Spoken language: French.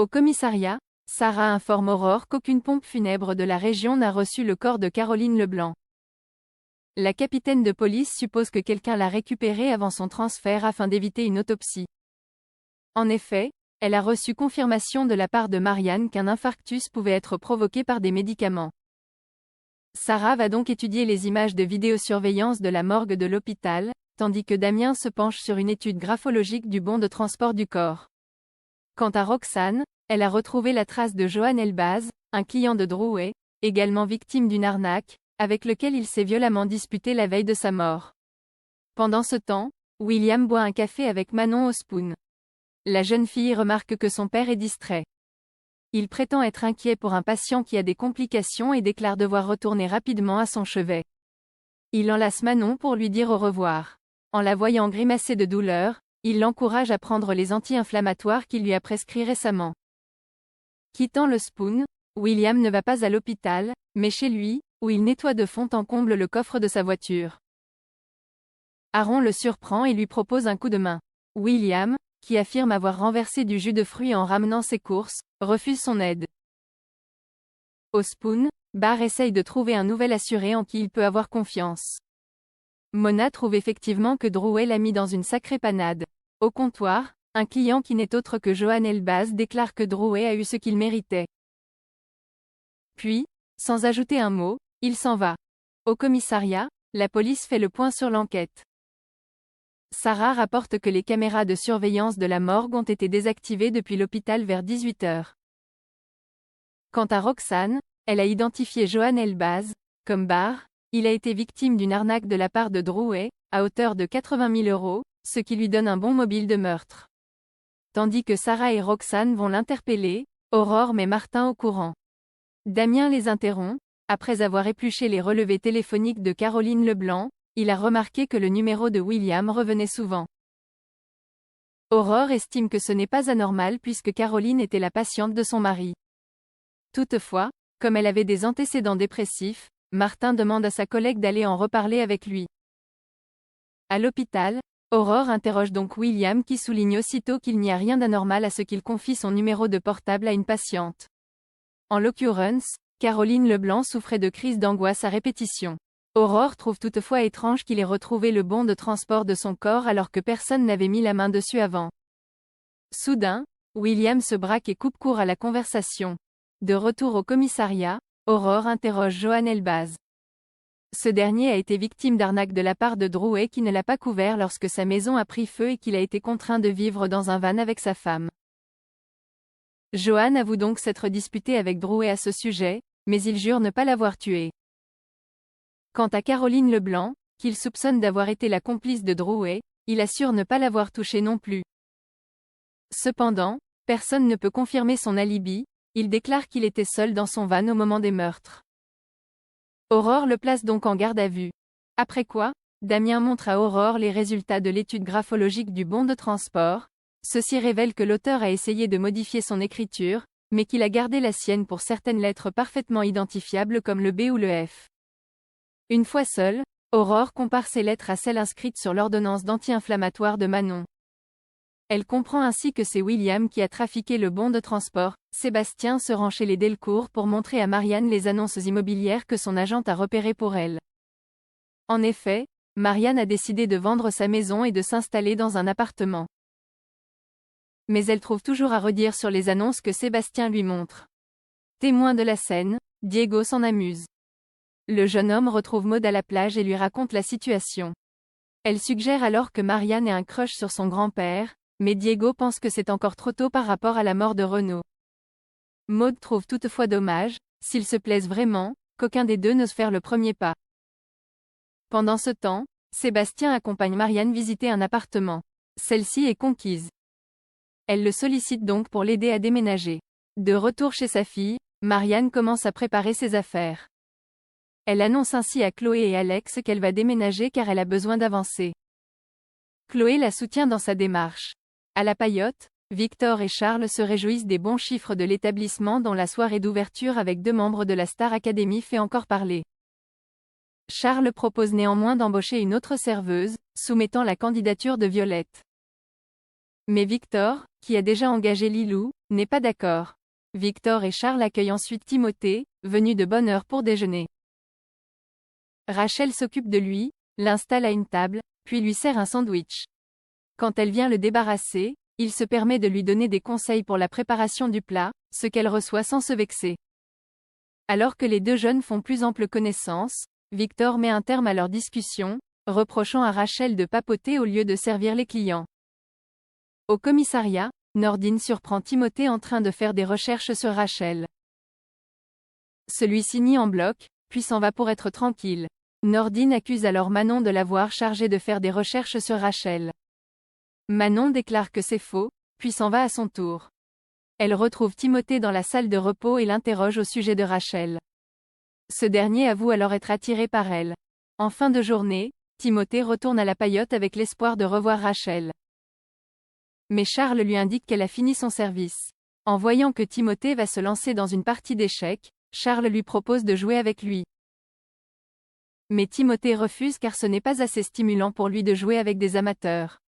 Au commissariat, Sarah informe Aurore qu'aucune pompe funèbre de la région n'a reçu le corps de Caroline Leblanc. La capitaine de police suppose que quelqu'un l'a récupéré avant son transfert afin d'éviter une autopsie. En effet, elle a reçu confirmation de la part de Marianne qu'un infarctus pouvait être provoqué par des médicaments. Sarah va donc étudier les images de vidéosurveillance de la morgue de l'hôpital, tandis que Damien se penche sur une étude graphologique du bon de transport du corps. Quant à Roxane, elle a retrouvé la trace de Johan Elbaz, un client de Drouet, également victime d'une arnaque, avec lequel il s'est violemment disputé la veille de sa mort. Pendant ce temps, William boit un café avec Manon au spoon. La jeune fille remarque que son père est distrait. Il prétend être inquiet pour un patient qui a des complications et déclare devoir retourner rapidement à son chevet. Il enlace Manon pour lui dire au revoir. En la voyant grimacer de douleur, il l'encourage à prendre les anti-inflammatoires qu'il lui a prescrits récemment. Quittant le spoon, William ne va pas à l'hôpital, mais chez lui, où il nettoie de fond en comble le coffre de sa voiture. Aaron le surprend et lui propose un coup de main. William, qui affirme avoir renversé du jus de fruits en ramenant ses courses, refuse son aide. Au spoon, Barr essaye de trouver un nouvel assuré en qui il peut avoir confiance. Mona trouve effectivement que Drouet l'a mis dans une sacrée panade. Au comptoir, un client qui n'est autre que Johan Elbaz déclare que Drouet a eu ce qu'il méritait. Puis, sans ajouter un mot, il s'en va. Au commissariat, la police fait le point sur l'enquête. Sarah rapporte que les caméras de surveillance de la morgue ont été désactivées depuis l'hôpital vers 18 h. Quant à Roxane, elle a identifié Johan Elbaz, comme Barr, il a été victime d'une arnaque de la part de Drouet, à hauteur de 80 000 €, ce qui lui donne un bon mobile de meurtre. Tandis que Sarah et Roxane vont l'interpeller, Aurore met Martin au courant. Damien les interrompt, après avoir épluché les relevés téléphoniques de Caroline Leblanc, il a remarqué que le numéro de William revenait souvent. Aurore estime que ce n'est pas anormal puisque Caroline était la patiente de son mari. Toutefois, comme elle avait des antécédents dépressifs, Martin demande à sa collègue d'aller en reparler avec lui. À l'hôpital, Aurore interroge donc William qui souligne aussitôt qu'il n'y a rien d'anormal à ce qu'il confie son numéro de portable à une patiente. En l'occurrence, Caroline Leblanc souffrait de crises d'angoisse à répétition. Aurore trouve toutefois étrange qu'il ait retrouvé le bon de transport de son corps alors que personne n'avait mis la main dessus avant. Soudain, William se braque et coupe court à la conversation. De retour au commissariat, Aurore interroge Johan Elbaz. Ce dernier a été victime d'arnaque de la part de Drouet qui ne l'a pas couvert lorsque sa maison a pris feu et qu'il a été contraint de vivre dans un van avec sa femme. Johan avoue donc s'être disputé avec Drouet à ce sujet, mais il jure ne pas l'avoir tué. Quant à Caroline Leblanc, qu'il soupçonne d'avoir été la complice de Drouet, il assure ne pas l'avoir touché non plus. Cependant, personne ne peut confirmer son alibi, il déclare qu'il était seul dans son van au moment des meurtres. Aurore le place donc en garde à vue. Après quoi, Damien montre à Aurore les résultats de l'étude graphologique du bon de transport. Ceci révèle que l'auteur a essayé de modifier son écriture, mais qu'il a gardé la sienne pour certaines lettres parfaitement identifiables comme le B ou le F. Une fois seule, Aurore compare ces lettres à celles inscrites sur l'ordonnance d'anti-inflammatoire de Manon. Elle comprend ainsi que c'est William qui a trafiqué le bon de transport. Sébastien se rend chez les Delcourt pour montrer à Marianne les annonces immobilières que son agente a repérées pour elle. En effet, Marianne a décidé de vendre sa maison et de s'installer dans un appartement. Mais elle trouve toujours à redire sur les annonces que Sébastien lui montre. Témoin de la scène, Diego s'en amuse. Le jeune homme retrouve Maud à la plage et lui raconte la situation. Elle suggère alors que Marianne ait un crush sur son grand-père, mais Diego pense que c'est encore trop tôt par rapport à la mort de Renaud. Maud trouve toutefois dommage, s'ils se plaisent vraiment, qu'aucun des deux n'ose faire le premier pas. Pendant ce temps, Sébastien accompagne Marianne visiter un appartement. Celle-ci est conquise. Elle le sollicite donc pour l'aider à déménager. De retour chez sa fille, Marianne commence à préparer ses affaires. Elle annonce ainsi à Chloé et Alex qu'elle va déménager car elle a besoin d'avancer. Chloé la soutient dans sa démarche. À la Paillote, Victor et Charles se réjouissent des bons chiffres de l'établissement dont la soirée d'ouverture avec 2 membres de la Star Academy fait encore parler. Charles propose néanmoins d'embaucher une autre serveuse, soumettant la candidature de Violette. Mais Victor, qui a déjà engagé Lilou, n'est pas d'accord. Victor et Charles accueillent ensuite Timothée, venu de bonne heure pour déjeuner. Rachel s'occupe de lui, l'installe à une table, puis lui sert un sandwich. Quand elle vient le débarrasser, il se permet de lui donner des conseils pour la préparation du plat, ce qu'elle reçoit sans se vexer. Alors que les deux jeunes font plus ample connaissance, Victor met un terme à leur discussion, reprochant à Rachel de papoter au lieu de servir les clients. Au commissariat, Nordine surprend Timothée en train de faire des recherches sur Rachel. Celui-ci nie en bloc, puis s'en va pour être tranquille. Nordine accuse alors Manon de l'avoir chargé de faire des recherches sur Rachel. Manon déclare que c'est faux, puis s'en va à son tour. Elle retrouve Timothée dans la salle de repos et l'interroge au sujet de Rachel. Ce dernier avoue alors être attiré par elle. En fin de journée, Timothée retourne à la paillote avec l'espoir de revoir Rachel. Mais Charles lui indique qu'elle a fini son service. En voyant que Timothée va se lancer dans une partie d'échecs, Charles lui propose de jouer avec lui. Mais Timothée refuse car ce n'est pas assez stimulant pour lui de jouer avec des amateurs.